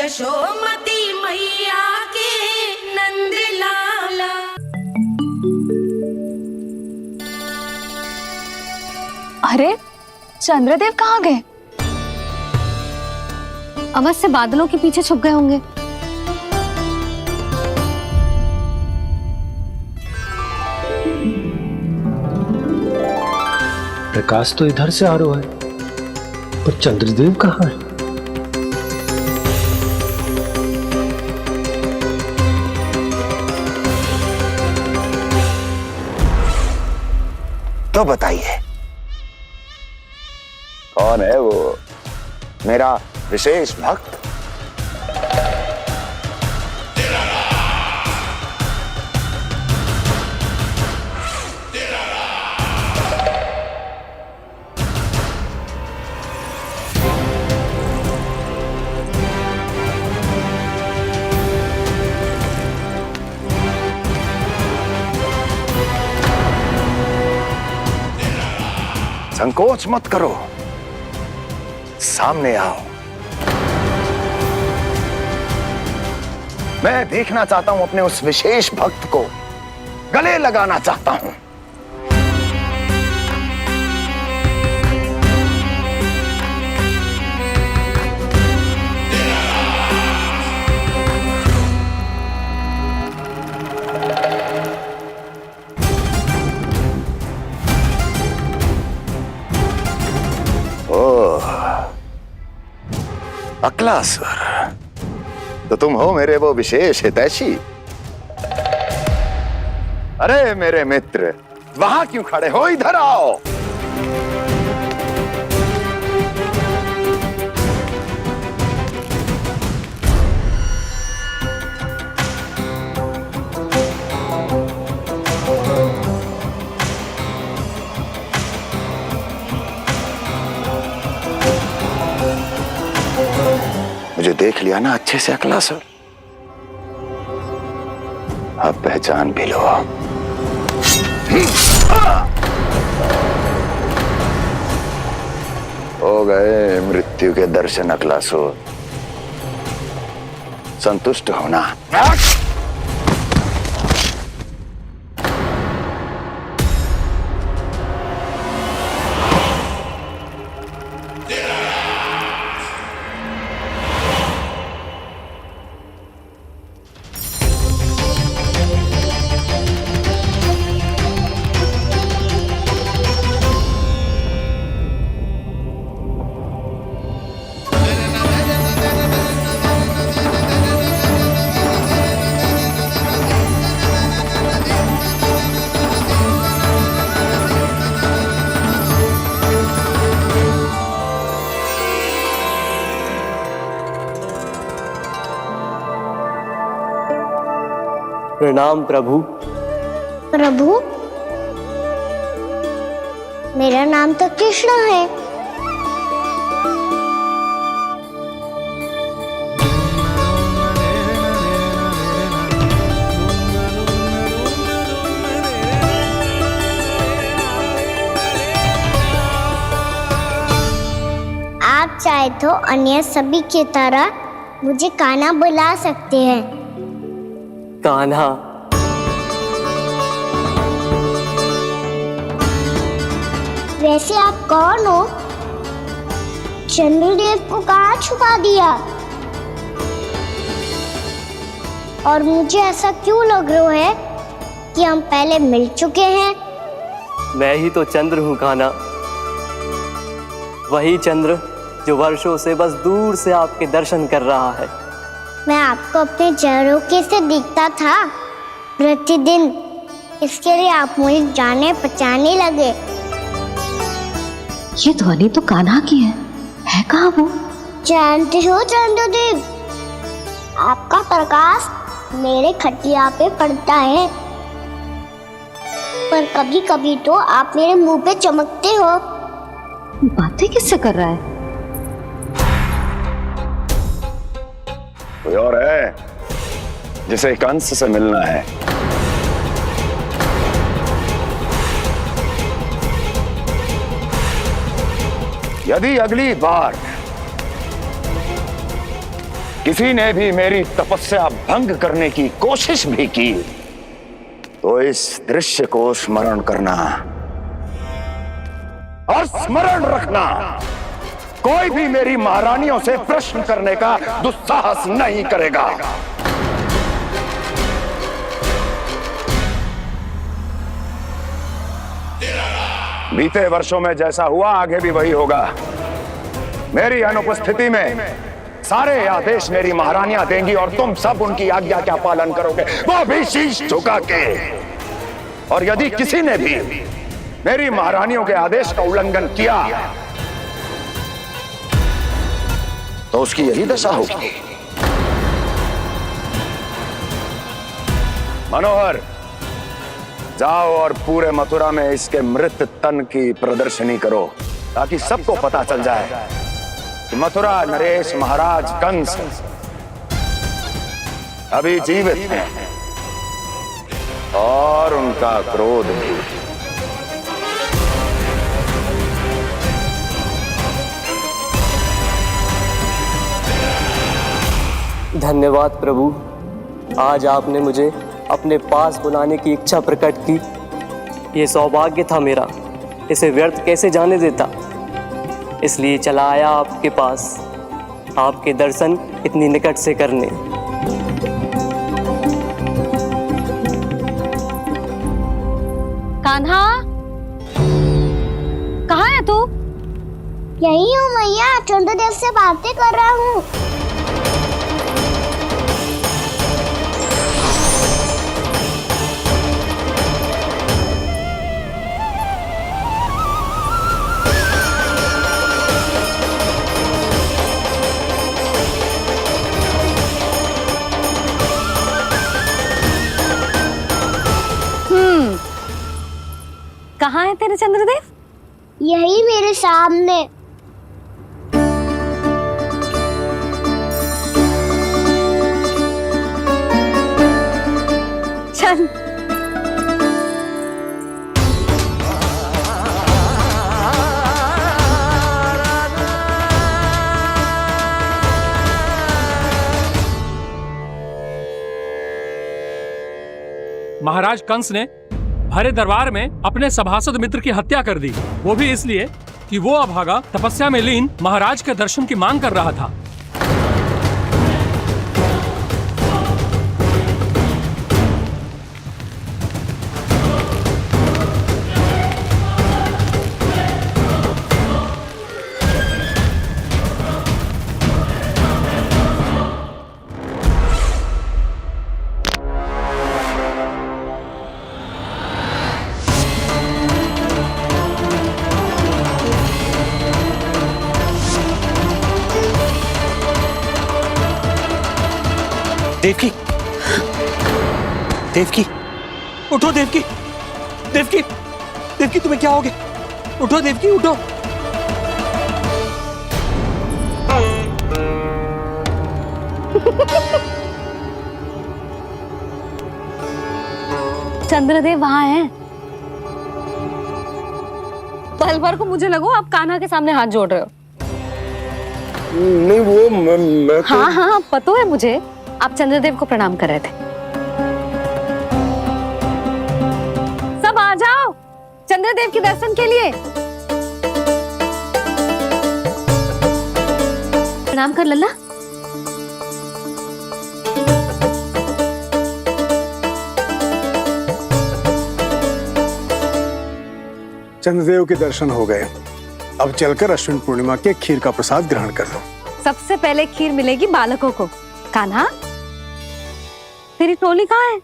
यशोमती मैया के नंद लाला। अरे चंद्रदेव कहाँ गए? अवश्य बादलों के पीछे छुप गए होंगे। प्रकाश तो इधर से आ रहा है, पर चंद्रदेव कहाँ है? तो बताइए कौन है वो मेरा विशेष भक्त? संकोच मत करो, सामने आओ। मैं देखना चाहता हूं अपने उस विशेष भक्त को, गले लगाना चाहता हूं। अक्लासुर, तो तुम हो मेरे वो विशेष हितैषी। अरे मेरे मित्र, वहां क्यों खड़े हो? इधर आओ। मुझे देख लिया ना अच्छे से अक्लासुर? अब पहचान भी लो। हो गए मृत्यु के दर्शन अक्लासुर, संतुष्ट होना। प्रणाम प्रभु। प्रभु, मेरा नाम तो कृष्ण है। आप चाहे तो अन्य सभी की तरह मुझे कान्हा बुला सकते हैं। कान्हा? वैसे आप कौन हो? चंद्रदेव को कहाँ छुपा दिया? और मुझे ऐसा क्यों लग रहा है कि हम पहले मिल चुके हैं? मैं ही तो चंद्र हूँ कान्हा, वही चंद्र जो वर्षों से बस दूर से आपके दर्शन कर रहा है। मैं आपको अपने झरोखे से दिखता था प्रतिदिन, इसके लिए आप मुझे जाने पहचाने लगे। ये ध्वनि तो कान्हा की है कहाँ वो? जानते हो चंद्रदेव, आपका प्रकाश मेरे खटिया पे पड़ता है, पर कभी कभी तो आप मेरे मुंह पे चमकते हो। बातें किससे कर रहा है? कोई और है जिसे कंस से मिलना है? यदि अगली बार किसी ने भी मेरी तपस्या भंग करने की कोशिश भी की तो इस दृश्य को स्मरण करना और स्मरण रखना, कोई भी मेरी महारानियों से प्रश्न करने का दुस्साहस नहीं करेगा। बीते वर्षों में जैसा हुआ आगे भी वही होगा। मेरी अनुपस्थिति में सारे आदेश मेरी महारानियां देंगी और तुम सब उनकी आज्ञा का पालन करोगे, वो भी शीश झुका के। और यदि किसी ने भी मेरी महारानियों के आदेश का उल्लंघन किया तो उसकी यही दशा होगी। मनोहर, जाओ और पूरे मथुरा में इसके मृत तन की प्रदर्शनी करो ताकि सबको पता चल जाए कि मथुरा नरेश महाराज कंस अभी जीवित हैं और उनका क्रोध भी। धन्यवाद प्रभु, आज आपने मुझे अपने पास बुलाने की इच्छा प्रकट की। ये सौभाग्य था मेरा, इसे व्यर्थ कैसे जाने देता। इसलिए चला आया आपके पास, आपके दर्शन इतनी निकट से करने। कान्हा, कहाँ है तू? यही हूँ मैया, चंद्रदेव से बातें कर रहा हूँ। कहाँ है तेरे चंद्रदेव? यही मेरे सामने। चल। महाराज कंस ने भरे दरबार में अपने सभासद मित्र की हत्या कर दी, वो भी इसलिए कि वो अभागा तपस्या में लीन महाराज के दर्शन की मांग कर रहा था। देवकी, देवकी, उठो देवकी, देवकी, देवकी तुम्हें क्या हो गया? उठो देवकी, उठो। चंद्रदेव वहां हैं। पल भर को मुझे लगो आप कान्हा के सामने हाथ जोड़ रहे हो। नहीं, वो मैं तो... हाँ, पता है मुझे, आप चंद्रदेव को प्रणाम कर रहे थे। सब आ जाओ चंद्रदेव के दर्शन के लिए। प्रणाम कर लल्ला। चंद्रदेव के दर्शन हो गए, अब चलकर अश्विन पूर्णिमा के खीर का प्रसाद ग्रहण कर लो। सबसे पहले खीर मिलेगी बालकों को। कान्हा, तेरी टोली कहाँ है?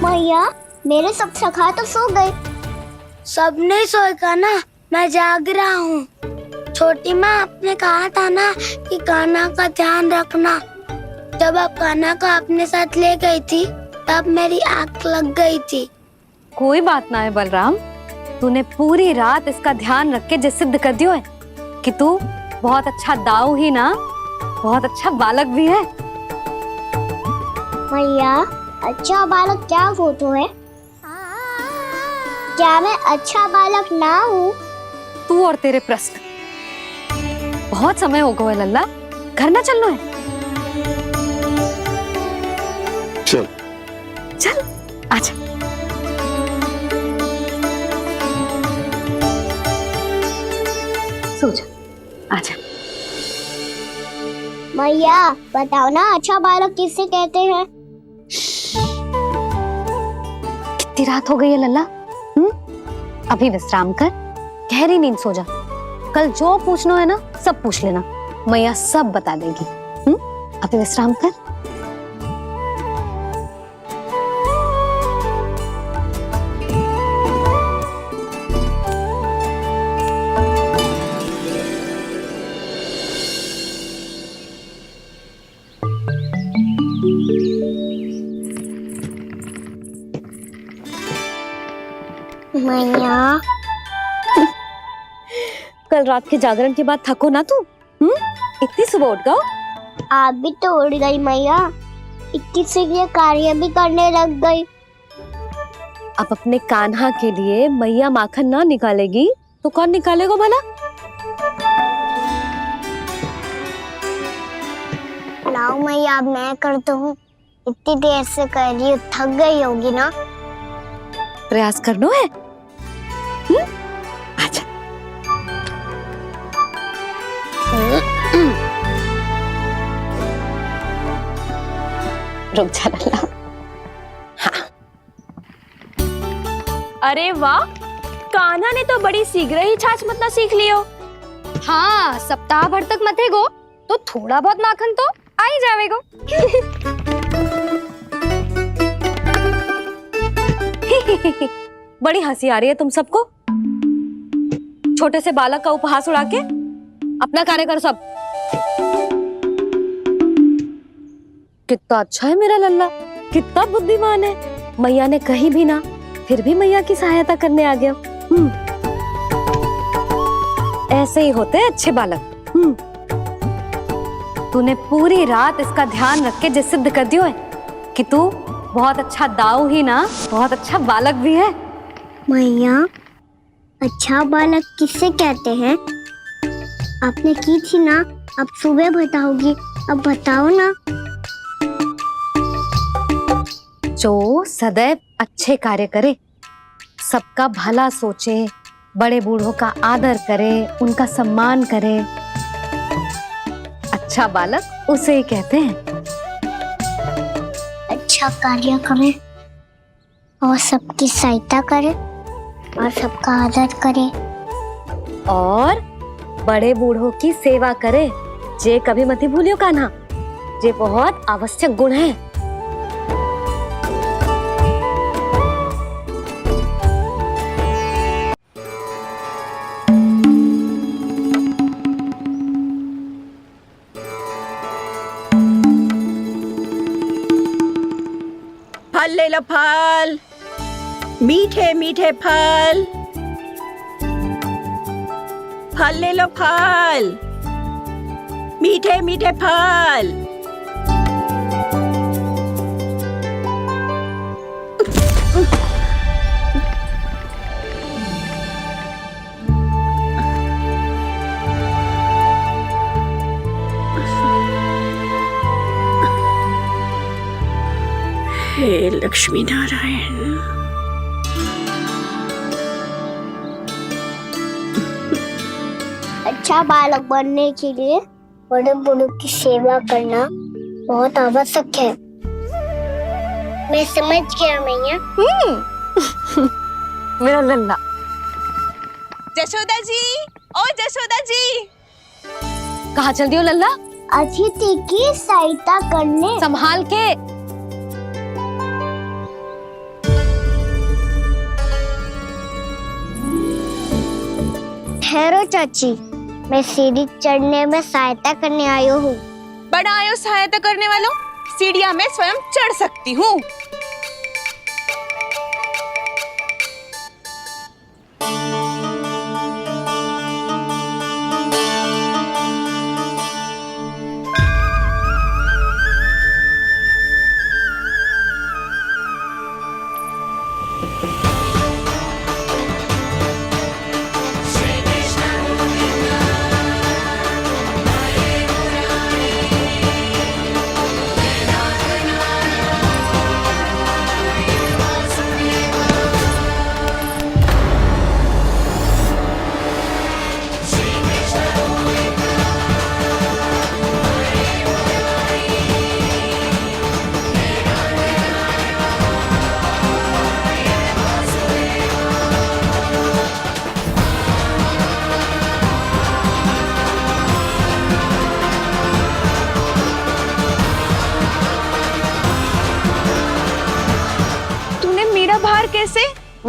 मैया, मेरे सब सखा तो सो गए। सब नहीं सोए कान्हा, मैं जाग रहा हूँ। छोटी माँ, आपने कहा था ना कि कान्हा का ध्यान रखना। जब आप कान्हा को अपने साथ ले गई थी तब मेरी आंख लग गई थी। कोई बात ना है बलराम, तूने पूरी रात इसका ध्यान रख के जो सिद्ध कर दियो है कि तू बहुत अच्छा दाऊ ही ना, बहुत अच्छा बालक भी है। मैया, अच्छा बालक क्या फोटो है? क्या मैं अच्छा बालक ना हूँ? तू और तेरे प्रश्न। बहुत समय हो गया लल्ला, घर ना चलना है? चल चल आजा। सो जा, आजा। मैया बताओ ना, अच्छा बालक किसे कहते हैं? कितनी रात हो गई है लल्ला? अभी विश्राम कर, गहरी नींद सो जा। कल जो पूछना है ना सब पूछ लेना, मैया सब बता देगी। अभी विश्राम कर। मैया कल रात के जागरण के बाद थको ना तू? इतनी सुबह उठ गओ? आप भी तो उड़ गई मैया, इतनी से ये कार्य भी करने लग गई। अब अपने कान्हा के लिए मैया माखन ना निकालेगी तो कौन निकालेगा भला? लाओ मैया, अब मैं करता हूँ। इतनी देर से कर रही हूँ, थक गई होगी ना? प्रयास करना है। आजा। रुक जा लल्ला। अरे वाह, कान्हा ने तो बड़ी शीघ्र ही छाछ मतना सीख लियो। हाँ, सप्ताह भर तक मते गो तो थोड़ा बहुत माखन तो आ ही जावेगो। बड़ी हंसी आ रही है तुम सबको। छोटे से बालक का उपहास उड़ा के अपना कार्य कर सब। कितना अच्छा है मेरा लल्ला, कितना बुद्धिमान है। मैया ने कही भी ना, फिर भी मैया की सहायता करने आ गया। ऐसे ही होते हैं अच्छे बालक। तूने पूरी रात इसका ध्यान रख के जो सिद्ध कर दियो है कि तू बहुत अच्छा दाऊ ही ना, बहुत अच्छा बालक भी है। मैया, अच्छा बालक किसे कहते हैं? आपने की थी ना, अब सुबह बताओगी, अब बताओ ना। जो सदैव अच्छे कार्य करे, सबका भला सोचे, बड़े बूढ़ों का आदर करे, उनका सम्मान करे, अच्छा बालक उसे ही कहते हैं। अच्छा कार्य करे और सबकी सहायता करे और सबका आदर करे और बड़े बूढ़ों की सेवा करे, जे कभी मत भूलियो कान्हा, जे बहुत आवश्यक गुण है। फल ले लो, फल, मीठे मीठे फल। फल ले लो, फल, मीठे मीठे फल। हे लक्ष्मी नारायण। अच्छा बालक बनने के लिए बड़े बूढ़ों की सेवा करना बहुत आवश्यक है। मैं समझ गया मैया। मेरा लल्ला। जशोदा जी, ओ जशोदा जी। कहाँ चल दियो लल्ला? अतिथि की सहायता करने। संभाल के। ठहरो चाची, मैं सीढ़ी चढ़ने में सहायता करने आई हूँ। बड़ा आयो सहायता करने वालों, सीढ़ियां मैं स्वयं चढ़ सकती हूँ।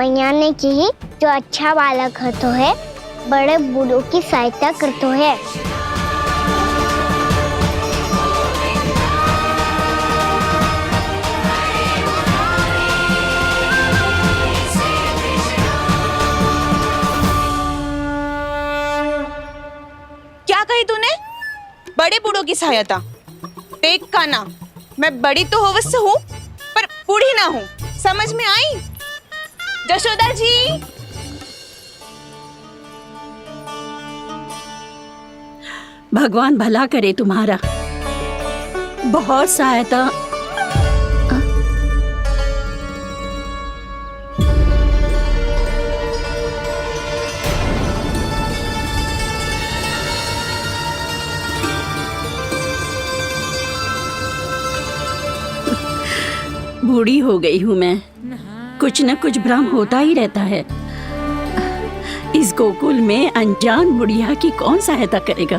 मैया ने की जो अच्छा बालक होतो है बड़े बूढ़ों की सहायता करतो है। क्या कही तूने? बड़े बूढ़ों की सहायता? देख काना, मैं बड़ी तो अवश्य हूँ पर बूढ़ी ना हूँ, समझ में आई? जशोदा जी, भगवान भला करे तुम्हारा। बहुत सहायता। बूढ़ी हो गई हूं मैं, कुछ न कुछ भ्रम होता ही रहता है। इस गोकुल में अनजान बुढ़िया की कौन सहायता करेगा?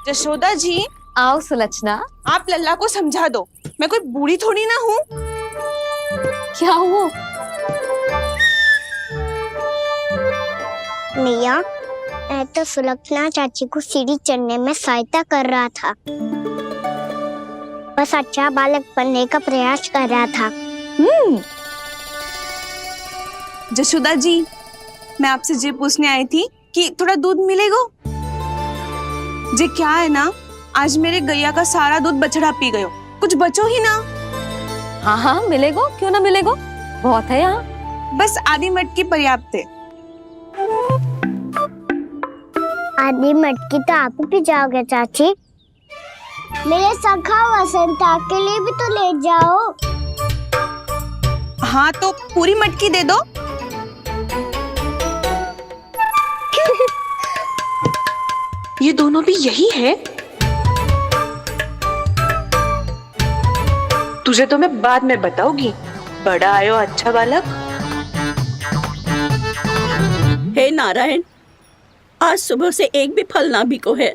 जशोदा जी, आओ सुलक्षणा। आप लल्ला को समझा दो, मैं कोई बूढ़ी थोड़ी ना हूँ। क्या हुआ? मैया, मैं तो सुलक्षणा चाची को सीढ़ी चढ़ने में सहायता कर रहा था, बस अच्छा बालक बनने का प्रयास कर रहा था। जशोदा जी, मैं आपसे ये पूछने आई थी कि थोड़ा दूध मिलेगा? जे क्या है ना, आज मेरे गैया का सारा दूध बछड़ा पी गयो, कुछ बचो ही ना। हाँ हाँ मिलेगो, क्यों ना मिलेगो, बहुत है यहाँ। बस आधी मटकी पर्याप्त है। आधी मटकी तो आप ही पी जाओगे चाची। मेरे सखा वसंता के लिए भी तो ले जाओ। हाँ तो पूरी मटकी दे दो। ये दोनों भी यही है? तुझे तो मैं बाद में बताऊंगी, बड़ा आयो अच्छा बालक। हे नारायण, आज सुबह से एक भी फल ना बिको है।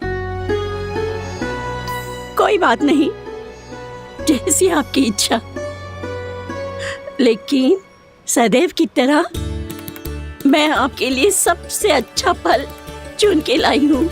कोई बात नहीं, जैसी आपकी इच्छा, लेकिन सदैव की तरह मैं आपके लिए सबसे अच्छा फल चुन के लाई हूँ।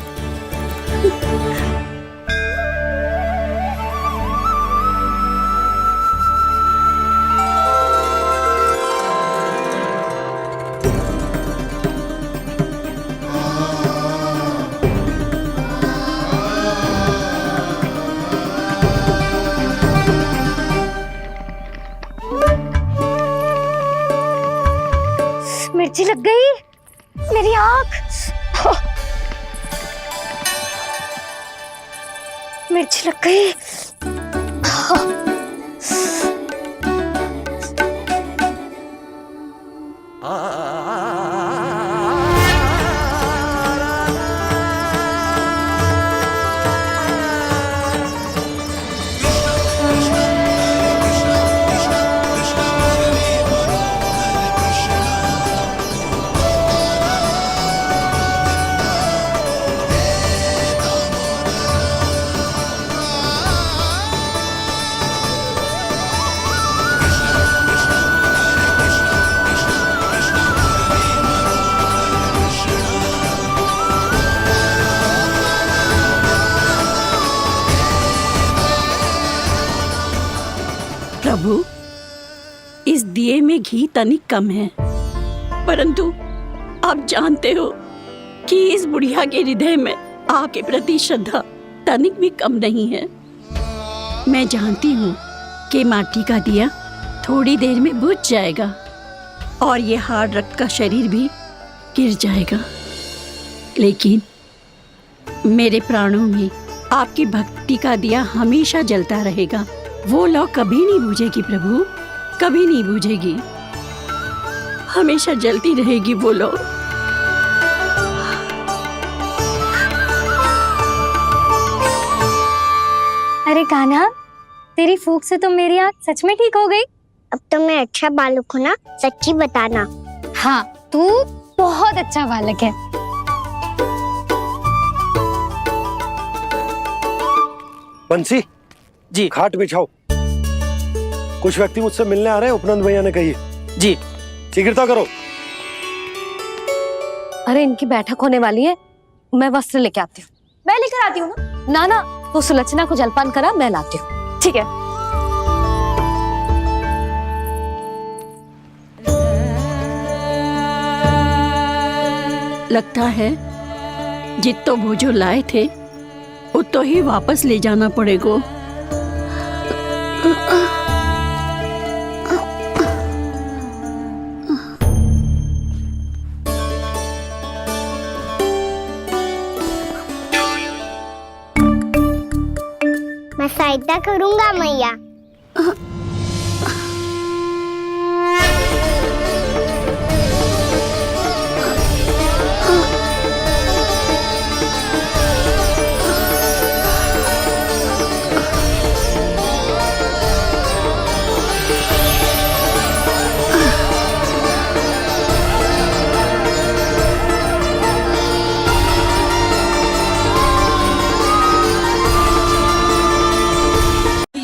मिर्ची लग गई मेरी आँख। मिर्ची लग गई। प्रभु, इस दिए में घी तनिक कम है, परंतु आप जानते हो कि इस बुढ़िया के हृदय में आपके प्रति श्रद्धा तनिक भी कम नहीं है। मैं जानती हूँ कि माटी का दिया थोड़ी देर में बुझ जाएगा और ये हार्ड रक्त का शरीर भी गिर जाएगा, लेकिन मेरे प्राणों में आपकी भक्ति का दिया हमेशा जलता रहेगा। वो लौ कभी नहीं बुझेगी प्रभु, कभी नहीं बुझेगी, हमेशा जलती रहेगी वो लौ। अरे कान्हा, तेरी फूंक से तो मेरी आँख सच में ठीक हो गई। अब तो मैं अच्छा बालक हूँ ना, सच्ची बताना। हाँ, तू बहुत अच्छा बालक है। बंसी जी, खाट बिछाओ। कुछ व्यक्ति मुझसे मिलने आ रहे हैं, उपनंद भैया ने कही है। जी। शीघ्रता करो। अरे इनकी बैठक होने वाली है, मैं वस्त्र लेके आती हूँ। मैं लेकर आती हूँ ना। ना तो सुलक्षणा को जलपान करा, मैं लाती हूँ। ठीक है। लगता है जितो भोजो लाए थे उतो ही वापस ले जाना पड़ेगा। मैं सहायता करूंगा मैया।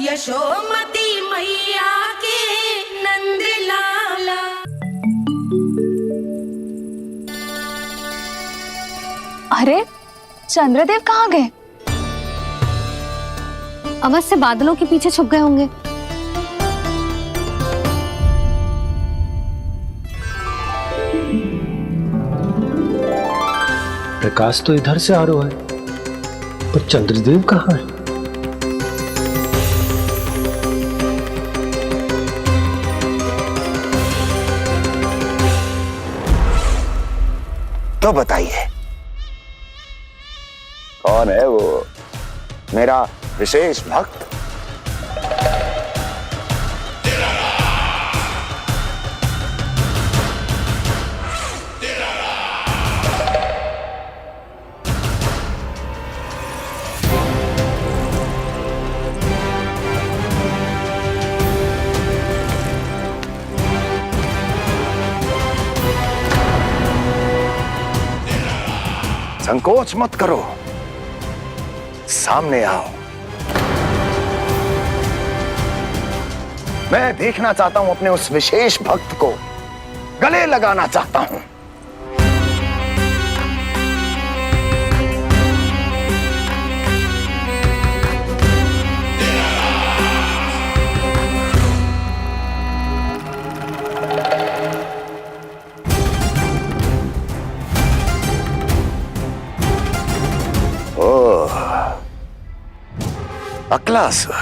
यशोमती मैया के नंद लाला। अरे चंद्रदेव कहाँ गए? अवश्य बादलों के पीछे छुप गए होंगे। प्रकाश तो इधर से आ रहा है, पर चंद्रदेव कहाँ है? तो बताइए कौन है वो मेरा विशेष भक्त? संकोच मत करो, सामने आओ। मैं देखना चाहता हूं अपने उस विशेष भक्त को, गले लगाना चाहता हूं। अक्लासुर,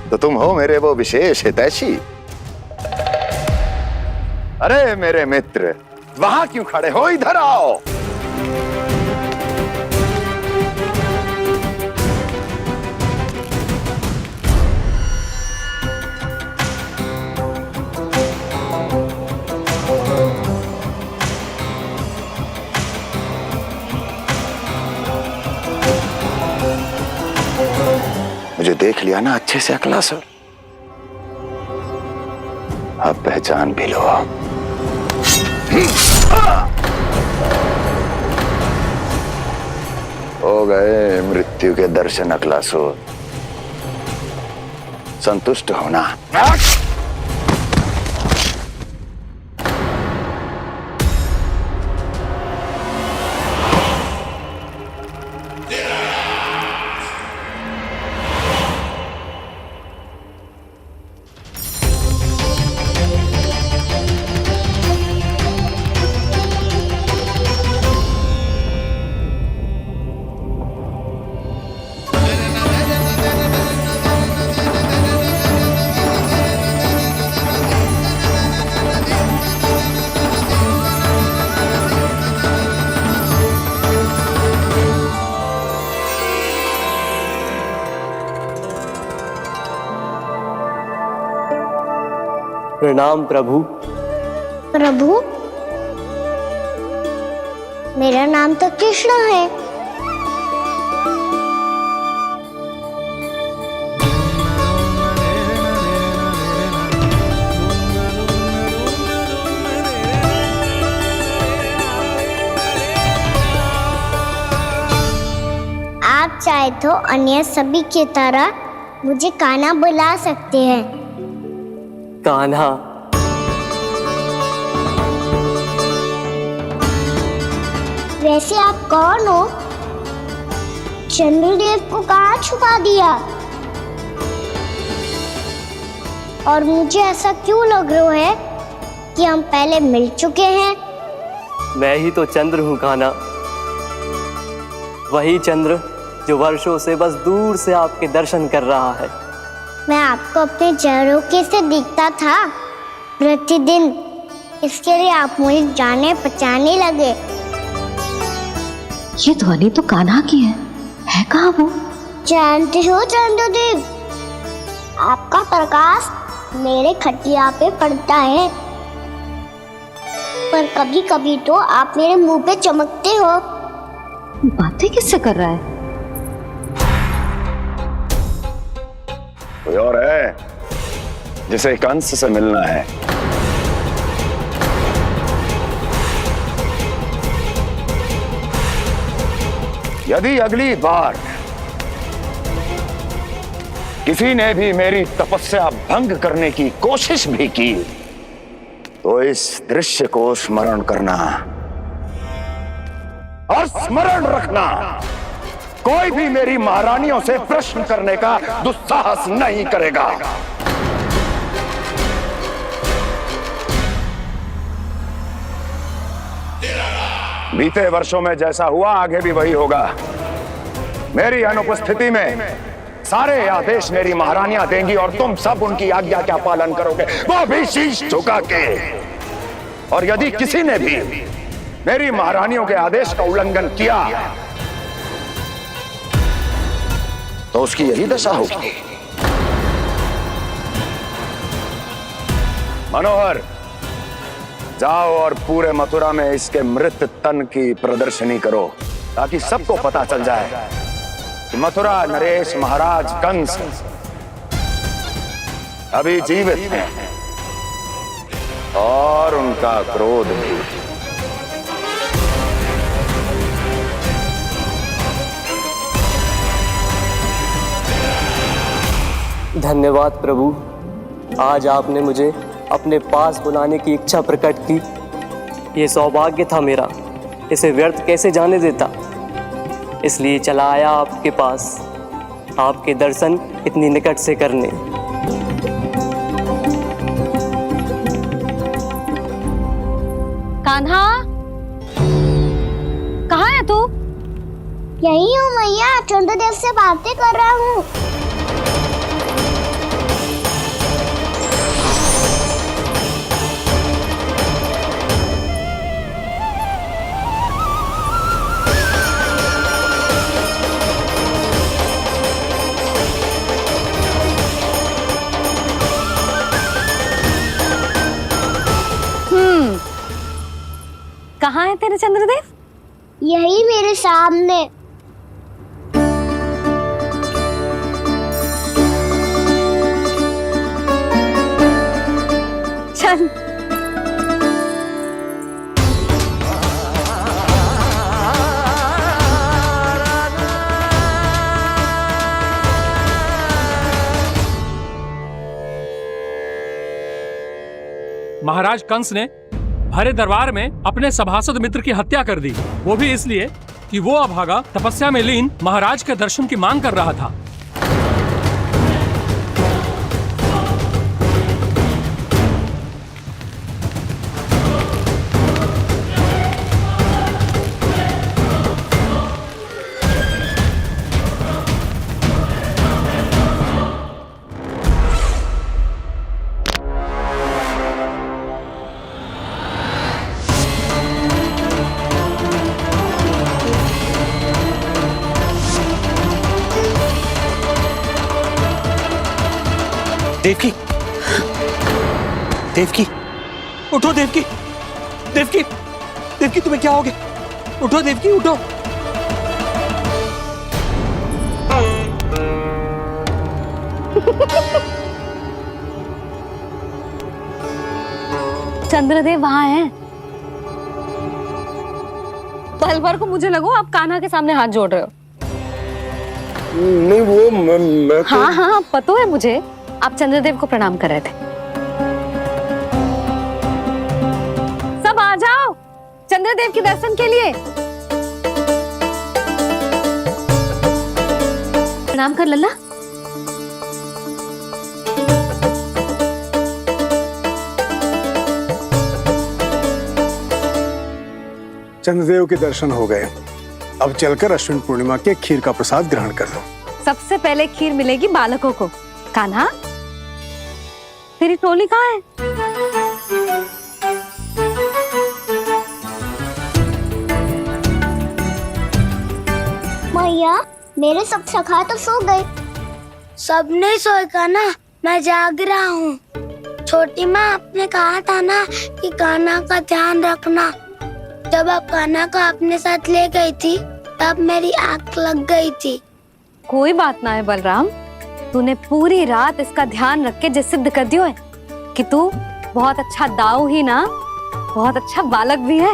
तो तुम हो मेरे वो विशेष हितैषी। अरे मेरे मित्र, वहां क्यों खड़े हो? इधर आओ। मुझे देख लिया ना अच्छे से अक्लासुर? अब पहचान भी लो। हो गए मृत्यु के दर्शन अक्लासुर, संतुष्ट होना। प्रणाम प्रभु। प्रभु, मेरा नाम तो कृष्ण है। आप चाहे तो अन्य सभी की तरह मुझे कान्हा बुला सकते हैं, कान्हा। वैसे आप कौन हो? चंद्रदेव को कहाँ छुपा दिया? और मुझे ऐसा क्यों लग रहा है कि हम पहले मिल चुके हैं? मैं ही तो चंद्र हूँ कान्हा, वही चंद्र जो वर्षों से बस दूर से आपके दर्शन कर रहा है। मैं आपको अपने झरोखे से दिखता था प्रतिदिन, इसके लिए आप मुझे जाने पहचाने लगे। ये ध्वनि तो कान्हा की है कहाँ वो? जानते हो चंद्रदेव, आपका प्रकाश मेरे खटिया पे पड़ता है, पर कभी कभी तो आप मेरे मुंह पे चमकते हो। बातें किससे कर रहा है? कोई और है जिसे कंस से मिलना है? यदि अगली बार किसी ने भी मेरी तपस्या भंग करने की कोशिश भी की तो इस दृश्य को स्मरण करना और स्मरण रखना, कोई भी मेरी महारानियों से प्रश्न करने का दुस्साहस नहीं करेगा। बीते वर्षों में जैसा हुआ आगे भी वही होगा। मेरी अनुपस्थिति में सारे आदेश मेरी महारानियां देंगी और तुम सब उनकी आज्ञा का पालन करोगे, वो भी शीश झुका के। और यदि किसी ने भी मेरी महारानियों के आदेश का उल्लंघन किया तो उसकी यही दशा होगी। मनोहर, जाओ और पूरे मथुरा में इसके मृत तन की प्रदर्शनी करो, ताकि सबको पता चल जाए कि मथुरा नरेश महाराज कंस अभी जीवित हैं और उनका क्रोध भी। धन्यवाद प्रभु, आज आपने मुझे अपने पास बुलाने की इच्छा प्रकट की। ये सौभाग्य था मेरा, इसे व्यर्थ कैसे जाने देता। इसलिए चला आया आपके पास, आपके दर्शन इतनी निकट से करने। कान्हा, कहाँ है तू? यही हूँ मैया, चंद्रदेव से बातें कर रहा हूँ। कहाँ है तेरे चंद्रदेव? यही मेरे सामने। चल। महाराज कंस ने भरे दरबार में अपने सभासद मित्र की हत्या कर दी, वो भी इसलिए कि वो अभागा तपस्या में लीन महाराज के दर्शन की मांग कर रहा था। देवकी, देवकी, उठो देवकी, देवकी, देवकी तुम्हें क्या हो गया? उठो देवकी, उठो। चंद्रदेव वहां हैं। पल भर को मुझे लगो आप कान्हा के सामने हाथ जोड़ रहे हो। नहीं, वो मैं हाँ हाँ, पता है मुझे, आप चंद्रदेव को प्रणाम कर रहे थे। देव के दर्शन के लिए। प्रणाम कर लल्ला। चंद्रदेव के दर्शन हो गए, अब चलकर अश्विन पूर्णिमा के खीर का प्रसाद ग्रहण कर लो। सबसे पहले खीर मिलेगी बालकों को। कान्हा, तेरी टोली कहाँ है? मैया, मेरे सब सखा तो सो गए। सबने सोएगा ना, मैं जाग रहा हूँ। छोटी माँ, आपने कहा था ना कि कान्हा का ध्यान रखना। जब आप कान्हा को अपने साथ ले गई थी, तब मेरी आंख लग गई थी। कोई बात ना है बलराम, तूने पूरी रात इसका ध्यान रख के जो सिद्ध कर दियो है कि तू बहुत अच्छा दाऊ ही ना, बहुत अच्छा बालक भी है।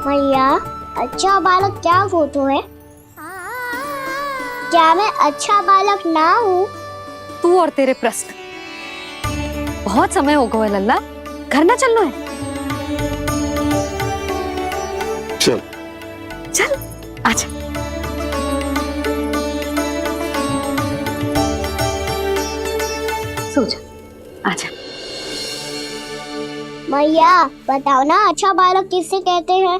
मैया, अच्छा बालक क्या फोटो है? क्या मैं अच्छा बालक ना हूँ? तू और तेरे प्रश्न। बहुत समय हो गया लल्ला, घर ना चलना है। चल चल आजा। सो जा, आजा। मैया, बताओ ना, अच्छा बालक किससे कहते हैं?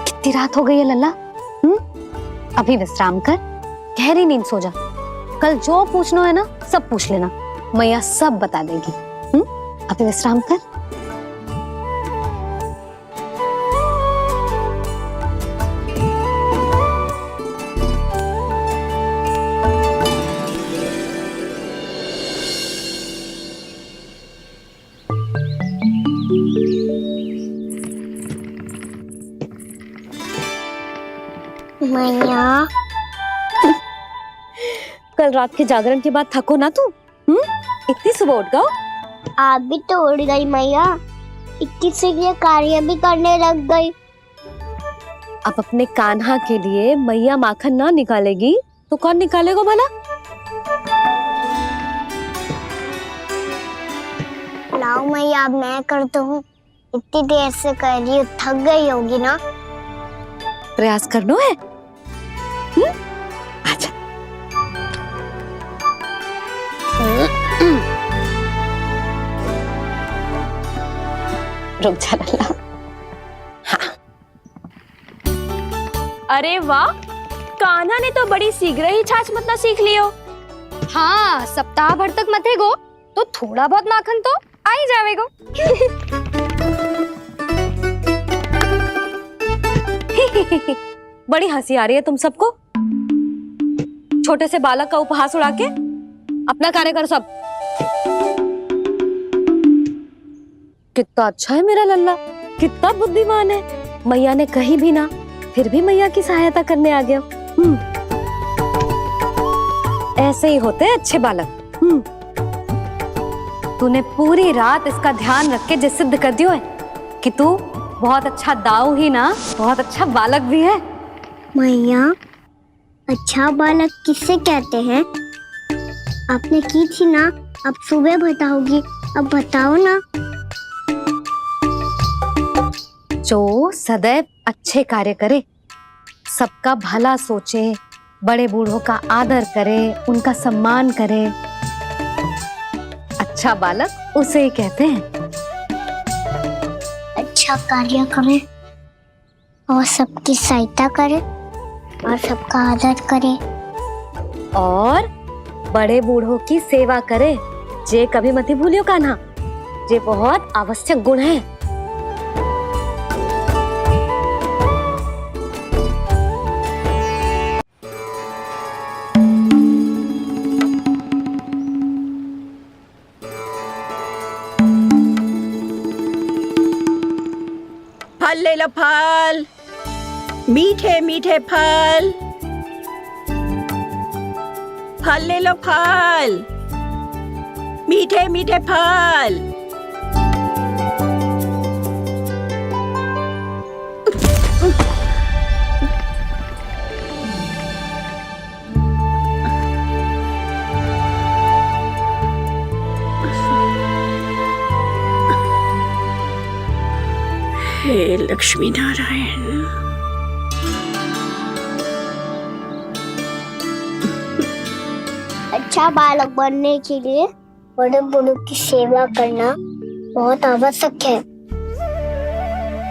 कितनी रात हो गई है लल्ला? अभी विश्राम कर, गहरी नींद सो जा। कल जो पूछना है ना सब पूछ लेना, मैया सब बता देगी। अभी विश्राम कर। मैया, कल रात के जागरण के बाद थको ना तू? इतनी सुबह उठ गओ? आप भी तो उड़ गई मैया। इतनी से ये कार्य भी करने लग गई। अब अपने कान्हा के लिए मैया माखन ना निकालेगी तो कौन निकालेगा भला? लाओ मैया, अब मैं करता हूँ। इतनी देर से कर रही हूँ, थक गई होगी ना। प्रयास करना है। आजा। रुक जा लल्ला। हाँ। अरे वाह, कान्हा ने तो बड़ी शीघ्र ही छाछ मतना सीख लियो। हाँ, सप्ताह भर तक मते गो तो थोड़ा बहुत माखन तो आ ही जावेगो। बड़ी हंसी आ रही है तुम सबको। छोटे से बालक का उपहास उड़ा के अपना कार्य करो सब। कितना अच्छा है मेरा लल्ला, कितना बुद्धिमान है। मैया ने कही भी ना, फिर भी मैया की सहायता करने आ गया। ऐसे ही होते हैं अच्छे बालक। तूने पूरी रात इसका ध्यान रख के जो सिद्ध कर दियो है कि तू बहुत अच्छा दाऊ ही ना, बहुत अच्छा बालक भी है। मैया, अच्छा बालक किससे कहते हैं? आपने की थी ना, अब सुबह बताओगी। अब बताओ ना। जो सदैव अच्छे कार्य करे, सबका भला सोचे, बड़े बूढ़ों का आदर करे, उनका सम्मान करे, अच्छा बालक उसे ही कहते हैं। अच्छा कार्य करे और सबकी सहायता करे और सबका आदर करे और बड़े बूढ़ों की सेवा करे। जे कभी मत भूलियो कान्हा, जे बहुत आवश्यक गुण है। फल ले लो, फल, मीठे मीठे फल। फल ले लो, फल, मीठे मीठे फल। हे लक्ष्मी नारायण। अच्छा बालक बनने के लिए बड़े बूढ़ों की सेवा करना बहुत आवश्यक है।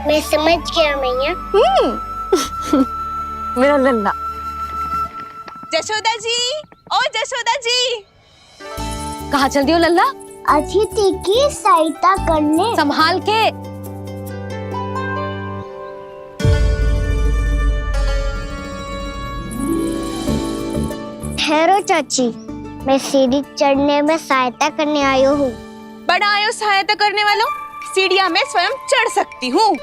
मैं समझ गया मैया। मेरा लल्ला। जशोदा जी, ओ जशोदा जी, कहाँ चल दियो लल्ला? अतिथि की सहायता करने। संभाल के। ठहरो चाची, मैं सीढ़ी चढ़ने में सहायता करने आई हूँ। बड़ा आयो सहायता करने वालों, सीढ़ियां मैं स्वयं चढ़ सकती हूँ।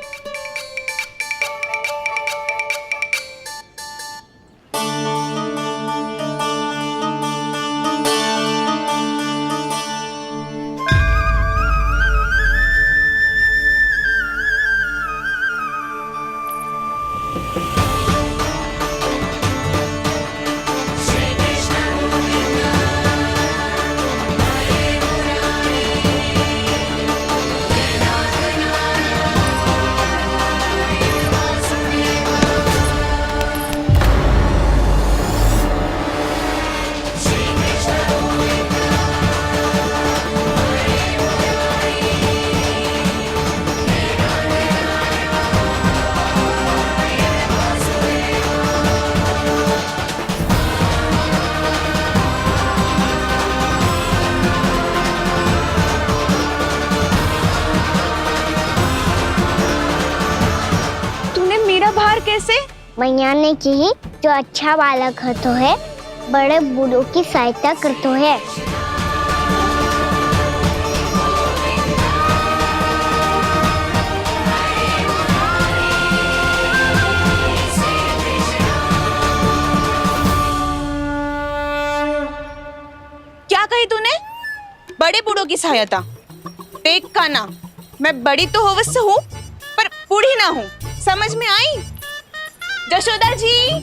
कैसे? मैया ने कही जो अच्छा बालक होतो है बड़े बूढ़ों की सहायता करतो है। क्या कही तूने? बड़े बूढ़ों की सहायता? देख काना, मैं बड़ी तो अवश्य हूँ पर बूढ़ी ना हूँ, समझ में आई? जशोदा जी,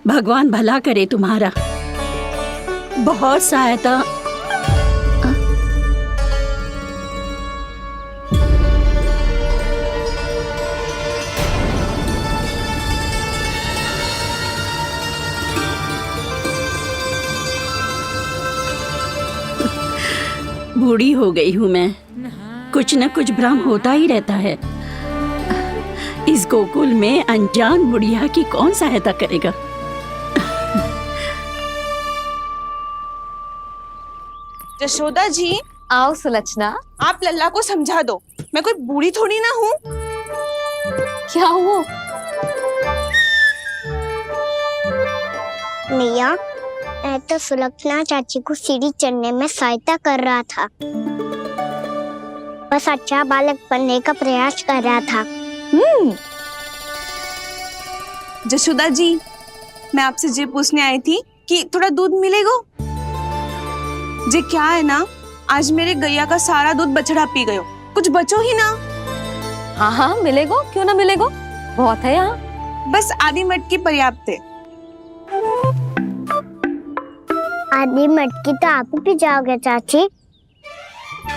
भगवान भला करे तुम्हारा। बहुत सहायता। बूढ़ी हो गई हूं मैं, कुछ न कुछ भ्रम होता ही रहता है। इस गोकुल में अनजान बुढ़िया की कौन सहायता करेगा? जशोदा जी, आओ सुलक्षणा। आप लल्ला को समझा दो, मैं कोई बूढ़ी थोड़ी ना हूँ। क्या हुआ? मैया, मैं तो सुलक्षणा चाची को सीढ़ी चढ़ने में सहायता कर रहा था, बस अच्छा बालक बनने का प्रयास कर रहा था। जशोदा जी, मैं आपसे ये पूछने आई थी कि थोड़ा दूध मिलेगा? जे क्या है ना, आज मेरे गैया का सारा दूध बछड़ा पी गयो, कुछ बचो ही ना। हाँ हाँ मिलेगो, क्यों ना मिलेगो, बहुत है यहाँ। बस आधी मटकी पर्याप्त है। आधी मटकी तो आप ही पी जाओगे चाची,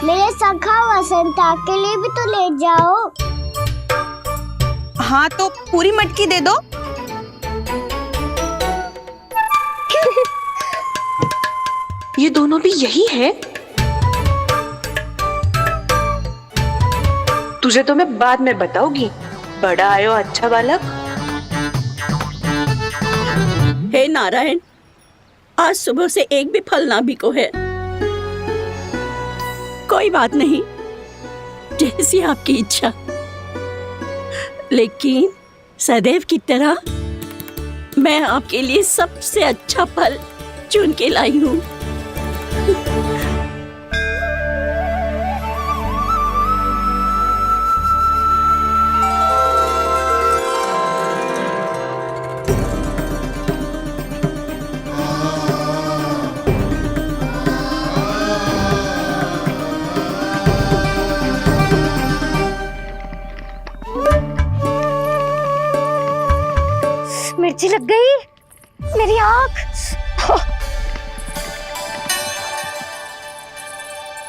मेरे सखा वसंता के लिए भी तो ले जाओ। हाँ तो पूरी मटकी दे दो। ये दोनों भी यही है? तुझे तो मैं बाद में बताऊंगी, बड़ा आयो अच्छा बालक। हे नारायण, आज सुबह से एक भी फल ना बिको है। कोई बात नहीं, जैसी आपकी इच्छा, लेकिन सदैव की तरह मैं आपके लिए सबसे अच्छा फल चुन के लाई हूँ। मिर्ची लग गई मेरी आँख।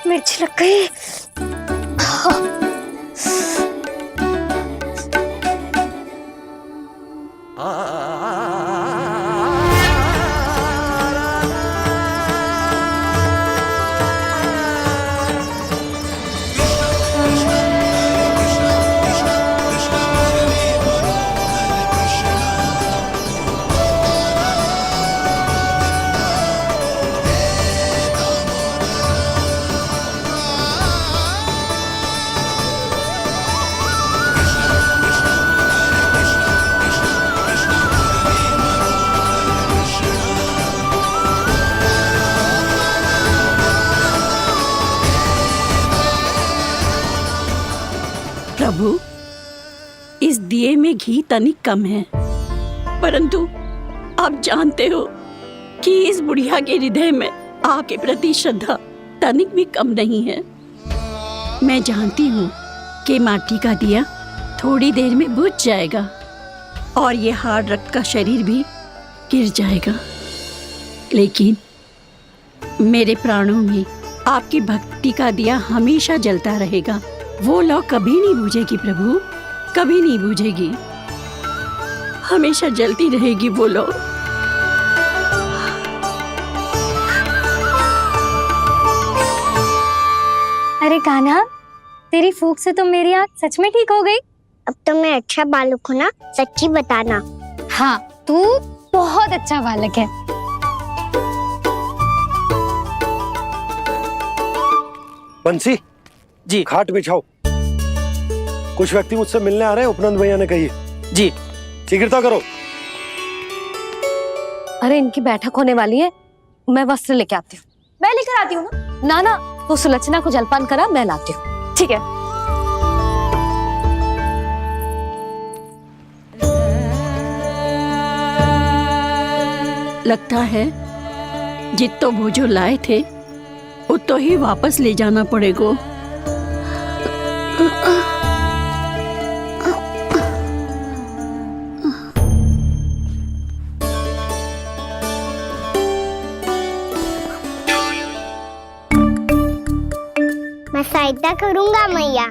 मिर्च लग गई। प्रभु, इस दिए में घी तनिक कम है, परंतु आप जानते हो कि इस बुढ़िया के हृदय में आपके प्रति श्रद्धा तनिक भी कम नहीं है। मैं जानती हूँ कि माटी का दिया थोड़ी देर में बुझ जाएगा और ये हार्ड रक्त का शरीर भी गिर जाएगा, लेकिन मेरे प्राणों में आपकी भक्ति का दिया हमेशा जलता रहेगा। वो लौ कभी नहीं बुझेगी प्रभु, कभी नहीं बुझेगी, हमेशा जलती रहेगी वो लौ। अरे कान्हा, तेरी फूंक से तो मेरी आँख सच में ठीक हो गई। अब तो मैं अच्छा बालक हूँ ना, सच्ची बताना। हाँ, तू बहुत अच्छा बालक है। बंसी जी। खाट बिछाओ, कुछ व्यक्ति मुझसे मिलने आ रहे हैं, उपनंद भैया ने कही। जी। शीघ्रता करो। अरे इनकी बैठक होने वाली है, मैं वस्त्र लेके आती हूँ। मैं लेकर आती हूँ ना। ना, तू सुलक्षणा को जलपान करा, मैं लाती हूँ। ठीक है। लगता है जितो भोजो लाए थे उतो ही वापस ले जाना पड़ेगा। मैं सहायता करूंगा मैया।